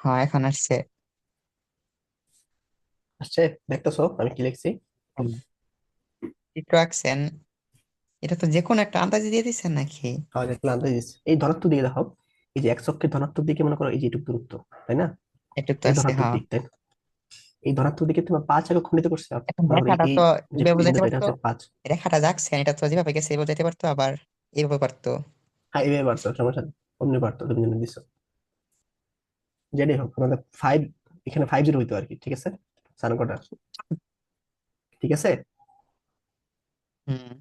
S2: হ্যাঁ এখন আসছে।
S1: আসছে? দেখতেছো আমি কি লিখছি?
S2: হুম। চিত্র আঁকছেন, এটা তো যে কোনো একটা আন্দাজে দিয়ে দিচ্ছেন নাকি?
S1: তাহলে দেখলাম তো এই ধনাত্মক দিকে দেখো, এই যে এক্স অক্ষের ধনাত্মক দিকে মনে করো এই যে এটুকু দূরত্ব, তাই না?
S2: একটু তো
S1: এটা
S2: আছে,
S1: ধনাত্মক
S2: হ্যাঁ।
S1: দিক, তাই না? এই ধনাত্মক দিকে তোমার 5 একক খণ্ডিত করছে,
S2: এখন
S1: মনে করো
S2: রেখাটা
S1: এই
S2: তো
S1: যে
S2: এভাবে বোঝাইতে
S1: বিন্দুটা এটা
S2: পারতো,
S1: হচ্ছে 5।
S2: রেখাটা যাচ্ছে এটা তো যেভাবে গেছে বোঝাইতে পারতো, আবার এইভাবে পারতো।
S1: হ্যাঁ, এইভাবে পারছো, সমস্যা নেই। অমনি পারতো, তুমি জন্য দিছো। যেটাই হোক, আমাদের 5, এখানে 5 0 হইতো আর কি, ঠিক আছে, সান কটা, ঠিক আছে।
S2: হুম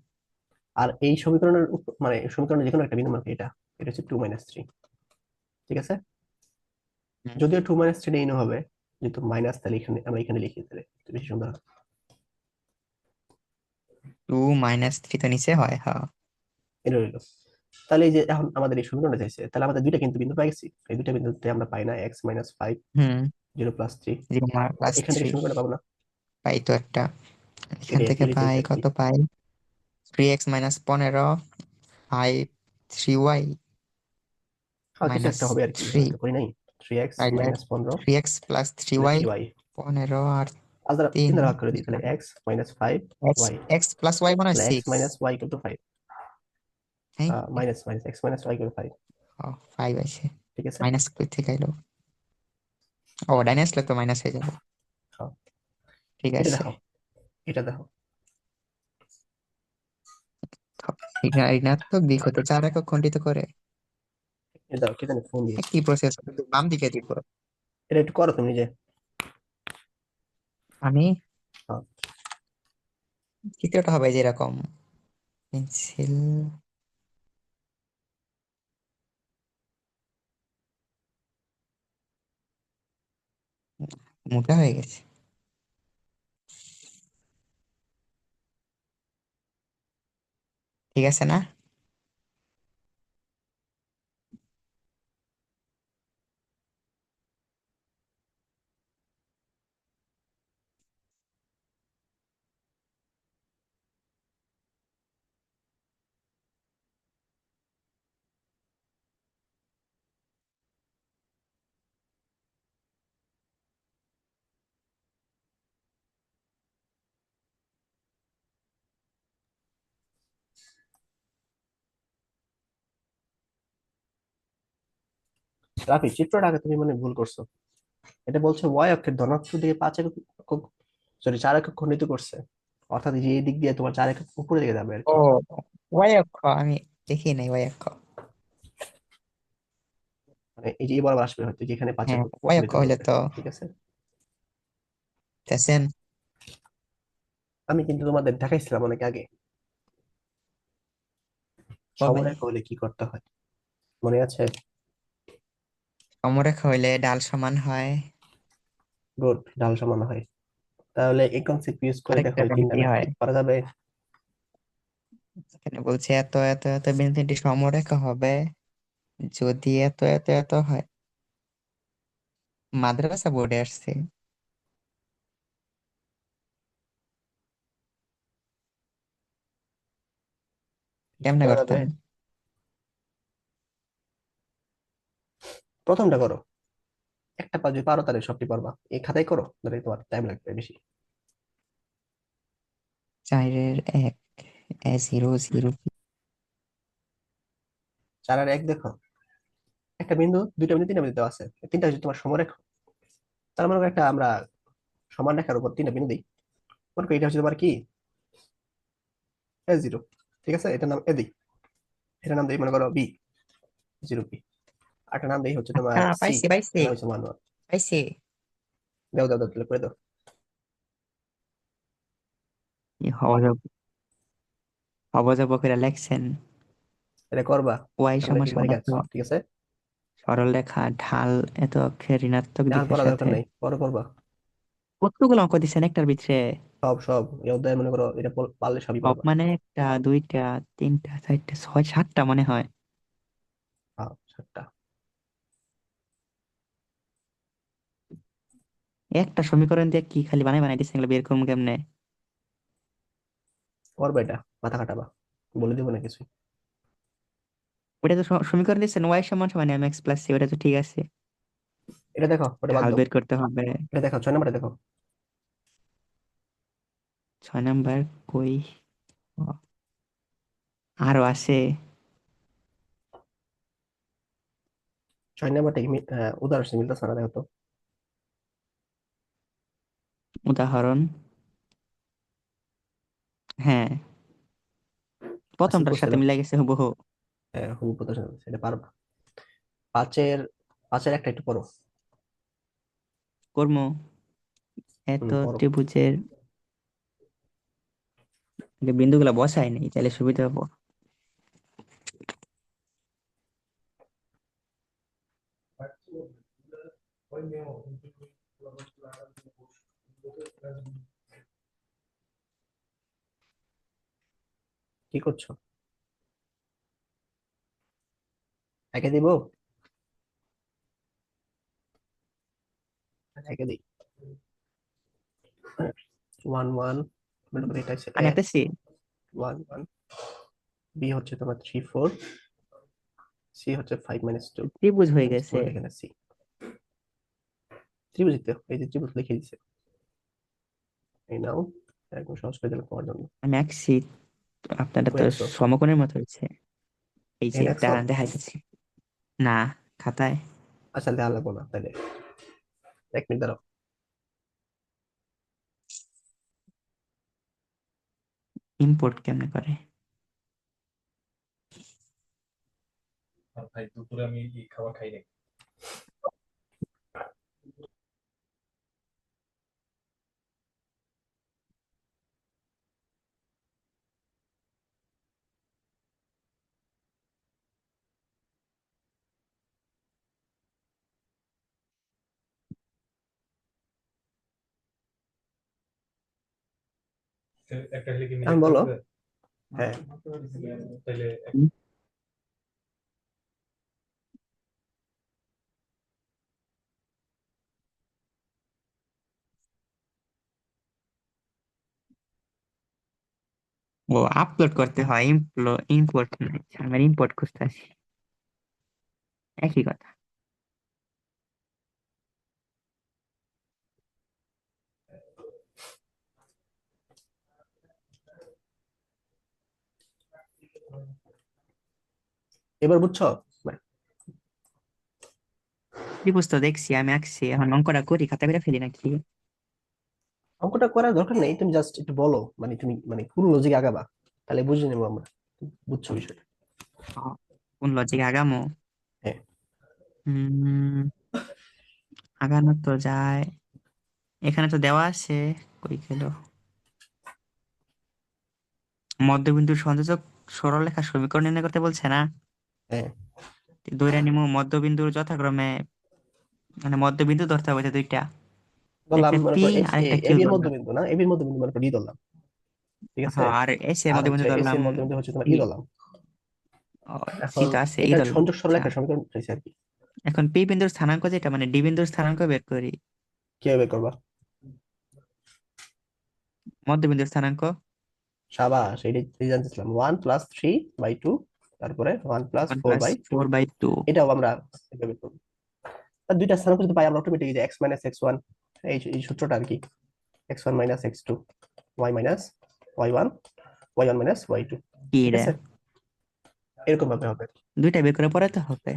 S1: আর এই সমীকরণের মানে সমীকরণের যে কোনো একটা বিন্দু মানকে এটা, এটা হচ্ছে 2 - 3, ঠিক আছে।
S2: হুম।
S1: যদিও 2 - 3 ইনো হবে, যেহেতু মাইনাস, তাহলে এখানে আমরা এখানে লিখি, তাহলে একটু বেশি সুন্দর হবে।
S2: 2 - 3 তো নিচে হয়, হ্যাঁ।
S1: এটা রইলো। তাহলে এই যে এখন আমাদের এই সমীকরণটা চাইছে, তাহলে আমাদের দুইটা কিন্তু বিন্দু পাই গেছি, এই দুইটা বিন্দুতে আমরা পাই না x - 5,
S2: হুম।
S1: 0 + 3,
S2: 0
S1: এখান থেকে
S2: + 3
S1: সমীকরণটা পাবো না।
S2: পাই তো একটা। এখান
S1: এটাই আর কি,
S2: থেকে
S1: এটাই
S2: পাই
S1: চাইছে আর কি।
S2: কত পাই? 3x - 15, 5 3y
S1: হ্যাঁ, কিছু
S2: মাইনাস
S1: একটা হবে আর কি,
S2: থ্রি
S1: এখানে তো করি নাই। 3x
S2: তাইলে
S1: - 15,
S2: 3x + 3y,
S1: থ্রি ওয়াই
S2: 15 আর
S1: আজ দ্বারা
S2: 3।
S1: 3 দ্বারা ভাগ করে দিই, তাহলে
S2: x
S1: x - 5y,
S2: x + y মানে
S1: তাহলে x
S2: 6।
S1: - y = 5,
S2: হ্যাঁ,
S1: মাইনাস x - y = 5,
S2: 5 আছে।
S1: ঠিক আছে।
S2: মাইনাস কই থেকে আইলো? ও, ডাইনে আসলে তো মাইনাস হয়ে যাবে।
S1: হ্যাঁ,
S2: ঠিক
S1: এটা
S2: আছে।
S1: দেখো, এটা দেখো।
S2: ঋণাত্মক দিক হতে 4 একক খণ্ডিত করে।
S1: এটা দাও, কি জানি ফোন দিয়ে।
S2: কি প্রসেস? বাম দিকে দিব।
S1: এটা একটু করো তুমি নিজে।
S2: আমি
S1: হ্যাঁ,
S2: তৃতীয়টা হবে যে এরকম পেন্সিল মোটা হয়ে গেছে। ঠিক আছে না?
S1: রাফি, চিত্রটা আগে তুমি মানে ভুল করছো। এটা বলছে y অক্ষের ধনাত্মক দিকে 5 একক, সরি 4 একক খণ্ডিত করছে, অর্থাৎ এই যে এই দিক দিয়ে তোমার 4 একক উপরে দিকে যাবে আর
S2: ও,
S1: কি।
S2: ওয়াই অক্ষ আমি দেখি নাই ওয়াই অক্ষ।
S1: মানে এই যে এই বরাবর আসবে হয়তো, যেখানে 5
S2: হ্যাঁ,
S1: একক
S2: ওয়াই অক্ষ
S1: খণ্ডিত
S2: হইলে
S1: করবে,
S2: তো
S1: ঠিক আছে।
S2: দেখছেন
S1: আমি কিন্তু তোমাদের দেখাইছিলাম অনেক আগে,
S2: কবে?
S1: সমরেখা হলে কি করতে হয়, মনে আছে?
S2: সমরেখা হইলে ডাল সমান হয়।
S1: গুড, ঢাল সমান হয়। তাহলে এই কনসেপ্ট ইউজ করে দেখো
S2: আরেকটা
S1: এই
S2: জানি
S1: তিনটা
S2: কি
S1: ম্যাথ
S2: হয়।
S1: ঠিক করা যাবে।
S2: এখানে বলছে এত এত এত বিন্দু তিনটি সমরেখা হবে যদি এত এত এত হয়। মাদ্রাসা বোর্ডে আসছে।
S1: কি
S2: কেমনে
S1: করা যাবে?
S2: করতাম?
S1: প্রথমটা করো, একটা পা যদি পারো তাহলে সবটি পারবা, এই খাতায় করো, তাহলে তোমার টাইম লাগবে বেশি।
S2: 4-এর 1, 0 0।
S1: 4 আর 1 দেখো, একটা বিন্দু, দুইটা বিন্দু, তিনটা বিন্দু দেওয়া আছে, এই তিনটা হচ্ছে তোমার সমরেখা। তার মানে একটা আমরা সমান রেখার উপর তিনটা বিন্দু দিই, মনে করি এটা হচ্ছে তোমার কি, A0, ঠিক আছে, এটার নাম এ দিই, এটার নাম দিই মনে করো B, 0 B, আর একটা নাম দিই হচ্ছে
S2: আচ্ছা,
S1: তোমার সি,
S2: পাইছি পাইছি
S1: এটার নাম হচ্ছে 1 1।
S2: পাইছি।
S1: দাও দাও দাও, তাহলে করে দাও।
S2: অবজব করে লেখছেন।
S1: এটা করবা,
S2: ওয়াই
S1: তাহলে
S2: সমান
S1: ঠিক
S2: সমান
S1: লিখে
S2: এত
S1: আসছো, ঠিক আছে।
S2: সরল রেখা ঢাল এত অক্ষের ঋণাত্মক
S1: এখন
S2: দিকের
S1: পড়া দরকার
S2: সাথে।
S1: নেই, পরে করবা।
S2: কতগুলো অঙ্ক দিচ্ছেন একটার ভিতরে?
S1: সব সব এই অধ্যায় মনে করো, এটা পারলে সবই
S2: সব
S1: পারবা।
S2: মানে একটা দুইটা তিনটা চারটা ছয় সাতটা মনে হয়।
S1: হ্যাঁ, 7টা।
S2: একটা সমীকরণ দিয়ে কি খালি বানাই বানাই দিচ্ছে, এগুলো বের করবো কেমনে?
S1: করবা, এটা মাথা খাটাবা, বলে দিব না কিছু।
S2: ওটা তো সমীকরণ দিচ্ছেন ওয়াই সমান সমান এম এক্স প্লাস সি, ওটা তো ঠিক আছে।
S1: এটা দেখো, ওটা বাদ
S2: ঢাল
S1: দাও।
S2: বের করতে হবে।
S1: এটা দেখো, 6 নম্বরে দেখো।
S2: 6 নাম্বার কই? ও, আরো আছে।
S1: 6 নম্বরটা কি উদাহরণ সাথে মিলতেছে না, দেখো তো।
S2: উদাহরণ, হ্যাঁ,
S1: আসিফ
S2: প্রথমটার সাথে
S1: করছিল,
S2: মিলে গেছে হুবহু।
S1: হুবহু প্রদর্শন করছে, এটা পারবা। পাঁচের পাঁচের একটা একটু পড়ো।
S2: কর্ম এত
S1: পড়ো।
S2: ত্রিভুজের আগে বিন্দুগুলা বসাই নেই, তাহলে সুবিধা হবো।
S1: কি করছো? একে দিব? একে দিই। 1 1, মনে করি এটা হচ্ছে
S2: আমি
S1: এ।
S2: আঁকতেছি।
S1: 1 1, বি হচ্ছে তোমার 3 4, সি হচ্ছে 5 - 2,
S2: ত্রিভুজ হয়ে
S1: মিনস
S2: গেছে।
S1: 4 এখানে সি। ত্রিভুজ দিতে, এই যে ত্রিভুজ লিখে দিছে। এই নাও, একদম সহজ করে দিলাম তোমার জন্য।
S2: আমি আঁকছি, তো আপনারা
S1: কই
S2: তো
S1: আঁকছো?
S2: সমকোণের মতো হয়েছে। এই যে
S1: এখানে আঁকছো?
S2: দেখাইতেছি। না, খাতায়।
S1: আচ্ছা, দেওয়া লাগবো না তাহলে। 1 মিনিট দাঁড়াও।
S2: ইম্পোর্ট কেমনে করে?
S3: ভাই দুপুরে আমি এই খাবার খাই নাই। একটা হলে কি
S1: এখন
S3: মিনিট
S1: বলো।
S3: লাগবে?
S1: হ্যাঁ।
S3: তাহলে
S2: ও, আপলোড করতে হয়, ইম্পোর্ট নাই, আমার ইম্পোর্ট করতে আসি, একই কথা।
S1: এবার বুঝছো? না,
S2: ত্রিভুজ তো দেখছি, আমি আঁকছি, এখন অঙ্কটা করি, খাতা করে ফেলি নাকি?
S1: অঙ্কটা করার দরকার নেই, তুমি জাস্ট একটু বলো, মানে তুমি মানে কোন লজিক আগাবা, তাহলে বুঝে নেবো আমরা। বুঝছো বিষয়টা?
S2: আহ, কোন লজিক আগামো?
S1: হ্যাঁ।
S2: হম আগানো তো যায়, এখানে তো দেওয়া আছে। কই গেল? মধ্যবিন্দুর সংযোজক সরলরেখা সমীকরণ নির্ণয় করতে বলছে না?
S1: হ্যাঁ,
S2: ধরে নিব মধ্যবিন্দুর যথাক্রমে, মানে মধ্যবিন্দু ধরতে হবে যে দুইটা,
S1: বললাম
S2: একটা
S1: মনে
S2: পি
S1: করো
S2: আর একটা
S1: এ
S2: কিউ
S1: বি এর
S2: ধরলাম।
S1: মধ্যবিন্দু না, এ বি এর মধ্যবিন্দু মনে করো ডি ধরলাম, ঠিক আছে?
S2: হ্যাঁ, আর এস এর
S1: আর হচ্ছে
S2: মধ্যবিন্দু
S1: এস
S2: ধরলাম
S1: এর মধ্যবিন্দু হচ্ছে তোমার
S2: ই।
S1: ই ধরলাম।
S2: ও, সি
S1: এখন
S2: তো আছে, ই
S1: এটা
S2: ধরলাম,
S1: সংযোগ
S2: আচ্ছা।
S1: সরলরেখার সমীকরণ হয়েছে আর কি।
S2: এখন পি বিন্দুর স্থানাঙ্ক যেটা, মানে ডি বিন্দুর স্থানাঙ্ক বের করি।
S1: কিভাবে বের করবা?
S2: মধ্যবিন্দুর স্থানাঙ্ক
S1: সাবাস, এই জানতেছিলাম। 1 + 3/2, তারপরে 1 + 4/2।
S2: 1+4/2।
S1: এটাও আমরা এভাবে বের করবো। আর দুইটা স্থানাঙ্ক যদি পাই আমরা অটোমেটিক, যে x - x1, এই সূত্রটা আর কি। x1 - x2, y - y1, y1 - y2,
S2: কি
S1: ঠিক
S2: রে?
S1: আছে? এরকম ভাবে হবে।
S2: দুইটা বের করে পড়াতে হবে।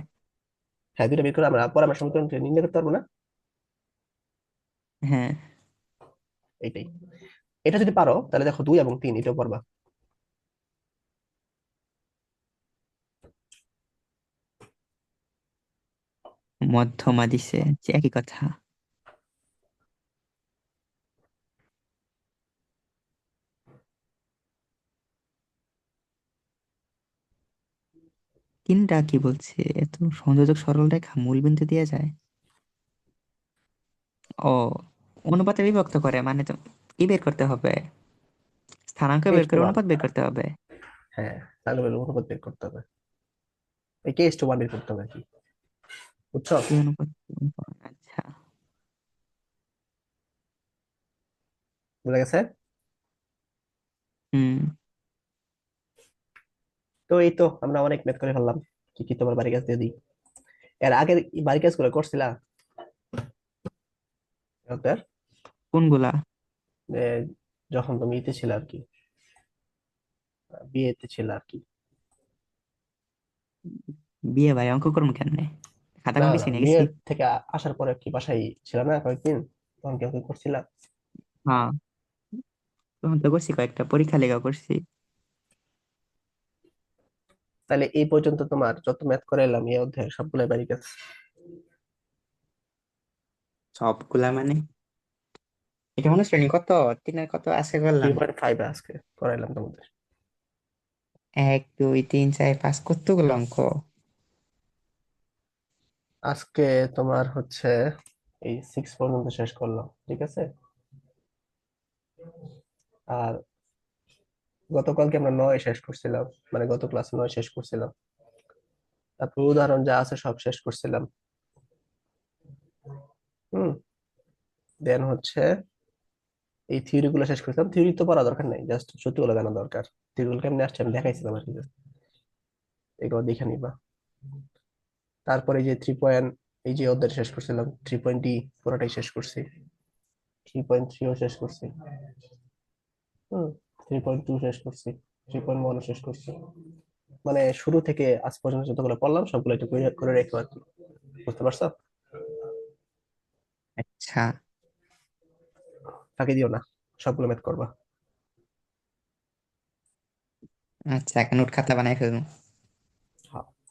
S1: হ্যাঁ, দুইটা বের করে আমরা পরে আমরা সমীকরণ নির্ণয় করতে পারবো না?
S2: হ্যাঁ,
S1: এইটাই। এটা যদি পারো তাহলে দেখো 2 এবং 3 এটাও পারবা।
S2: মধ্যমা দিছে, যে একই কথা। তিনটা কি বলছে? এত সংযোজক সরলরেখা মূলবিন্দু দিয়ে যায়। ও, অনুপাতে বিভক্ত করে, মানে তো কি বের করতে হবে? স্থানাঙ্ক বের করে
S1: k/1।
S2: অনুপাত বের করতে হবে।
S1: হ্যাঁ, তাহলে অনুপাত বের করতে হবে। এই k/1 বের করতে হবে আর কি। বুঝছো?
S2: কি অনুপাত, কি অনুপাত? আচ্ছা।
S1: বুঝা গেছে?
S2: হুম।
S1: তো এই তো আমরা অনেক ম্যাথ করে ফেললাম। কি কি তোমার বাড়ি কাজ দিয়ে দিই। এর আগের বাড়ি কাজ করে করছিলা ওটার,
S2: কোনগুলা?
S1: যে যখন তুমি ইতে ছিল আর কি, বিয়েতে ছিল আর কি।
S2: বিয়ে ভাই, অঙ্ক করবো কেমনে? খাতা
S1: না
S2: কোন
S1: না,
S2: পিছিয়ে নিয়ে গেছি।
S1: বিয়ের থেকে আসার পরে কি বাসায় ছিল না কয়েকদিন, তখন কি অঙ্ক করছিলা?
S2: হ্যাঁ, তখন তো করছি, কয়েকটা পরীক্ষা লেখা করছি।
S1: তাহলে এই পর্যন্ত তোমার যত ম্যাথ করাইলাম এই অধ্যায়ের সবগুলাই বাড়ি গেছে।
S2: সবগুলা মানে এটা মনে শ্রেণী কত, 3-এর কত আজকে করলাম?
S1: 3.5 আজকে করাইলাম তোমাদের।
S2: 1 2 3 4 5 কতগুলো অঙ্ক?
S1: আজকে তোমার হচ্ছে এই 6 পর্যন্ত শেষ করলাম, ঠিক আছে। আর গতকালকে আমরা 9 শেষ করছিলাম, মানে গত ক্লাসে 9 শেষ করছিলাম। তারপর উদাহরণ যা আছে সব শেষ করছিলাম। হুম। দেন হচ্ছে এই থিওরি গুলো শেষ করছিলাম। থিওরি তো পড়া দরকার নাই, জাস্ট সূত্রগুলো জানা দরকার। থিওরি গুলো কেমনে আসছে আমি দেখাইছিলাম আর কি, just এগুলো দেখে নিবা। তারপরে এই যে 3 এই যে অধ্যায় শেষ করছিলাম 3.D পুরোটাই শেষ করছি। 3.3ও শেষ করছি। হুম। 3.2 শেষ করছি। 3.1ও শেষ করছি। মানে শুরু থেকে আজ পর্যন্ত যতগুলো পড়লাম সবগুলো একটু করে করে রেখো আর কি। বুঝতে পারছো?
S2: আচ্ছা
S1: ফাঁকি দিও না, সবগুলো ম্যাথ করবা।
S2: আচ্ছা, এখন নোট খাতা বানাই ফেলবো।